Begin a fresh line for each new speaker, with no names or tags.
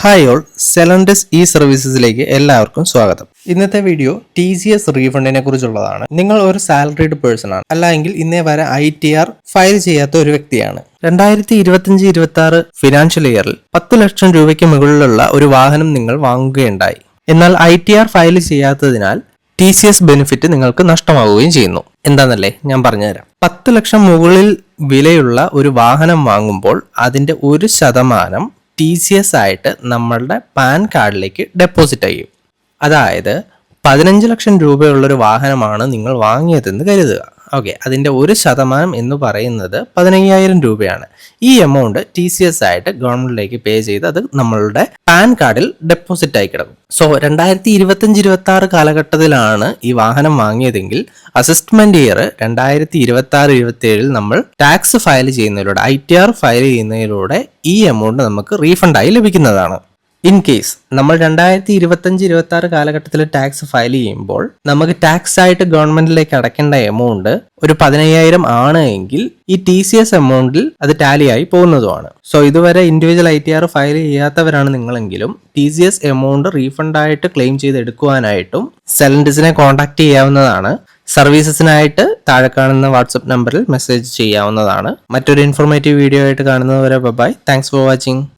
Hi all, സെലൻഡസ് E സർവീസസിലേക്ക് എല്ലാവർക്കും സ്വാഗതം. ഇന്നത്തെ വീഡിയോ TCS റീഫണ്ടിനെ കുറിച്ചുള്ളതാണ്. നിങ്ങൾ ഒരു സാലറീഡ് പേഴ്സൺ ആണ്, അല്ലെങ്കിൽ ഇന്നേ വരെ ITR ഫയൽ ചെയ്യാത്ത ഒരു വ്യക്തിയാണ്. 2025-26 ഫിനാൻഷ്യൽ ഇയറിൽ 10 ലക്ഷം രൂപയ്ക്ക് മുകളിലുള്ള ഒരു വാഹനം നിങ്ങൾ വാങ്ങുകയുണ്ടായി. എന്നാൽ ITR ഫയൽ ചെയ്യാത്തതിനാൽ TCS ബെനിഫിറ്റ് നിങ്ങൾക്ക് നഷ്ടമാവുകയും ചെയ്യുന്നു. എന്താണെന്നല്ലേ ഞാൻ പറഞ്ഞുതരാം. 10 ലക്ഷം മുകളിൽ വിലയുള്ള ഒരു വാഹനം വാങ്ങുമ്പോൾ അതിന്റെ 1% TCS ആയിട്ട് നമ്മളുടെ പാൻ കാർഡിലേക്ക് ഡെപ്പോസിറ്റ് ചെയ്യും. അതായത് 15 ലക്ഷം രൂപയുള്ളൊരു വാഹനമാണ് നിങ്ങൾ വാങ്ങിയതെന്ന് കരുതുക. ഓക്കെ, അതിൻ്റെ 1% എന്ന് പറയുന്നത് 15,000 രൂപയാണ്. ഈ എമൗണ്ട് TCS ആയിട്ട് ഗവൺമെന്റിലേക്ക് പേ ചെയ്ത് അത് നമ്മളുടെ പാൻ കാർഡിൽ ഡെപ്പോസിറ്റ് ആയി കിടക്കും. സോ 2025-26 കാലഘട്ടത്തിലാണ് ഈ വാഹനം വാങ്ങിയതെങ്കിൽ അസസ്മെന്റ് ഇയർ 2026-27 നമ്മൾ ടാക്സ് ഫയൽ ചെയ്യുന്നതിലൂടെ ITR ഫയൽ ചെയ്യുന്നതിലൂടെ ഈ എമൗണ്ട് നമുക്ക് റീഫണ്ടായി ലഭിക്കുന്നതാണ്. ഇൻ കേസ് നമ്മൾ 2025-26 കാലഘട്ടത്തിൽ ടാക്സ് ഫയൽ ചെയ്യുമ്പോൾ നമുക്ക് ടാക്സ് ആയിട്ട് ഗവൺമെന്റിലേക്ക് അടയ്ക്കേണ്ട എമൗണ്ട് ഒരു 15,000 ആണ് എങ്കിൽ ഈ TCS എമൗണ്ടിൽ അത് ടാലി ആയി പോകുന്നതുമാണ്. സോ ഇതുവരെ ഇൻഡിവിജ്വൽ ITR ഫയൽ ചെയ്യാത്തവരാണ് നിങ്ങളെങ്കിലും TCS എമൗണ്ട് റീഫണ്ട് ആയിട്ട് ക്ലെയിം ചെയ്തെടുക്കുവാനായിട്ടും സെലൻഡസിനെ കോൺടാക്ട് ചെയ്യാവുന്നതാണ്. സർവീസസിനായിട്ട് താഴെ കാണുന്ന വാട്സ്ആപ്പ് നമ്പറിൽ മെസ്സേജ് ചെയ്യാവുന്നതാണ്. മറ്റൊരു ഇൻഫോർമേറ്റീവ് വീഡിയോ ആയിട്ട് കാണുന്നതുവരെ ബൈ. Thanks for watching.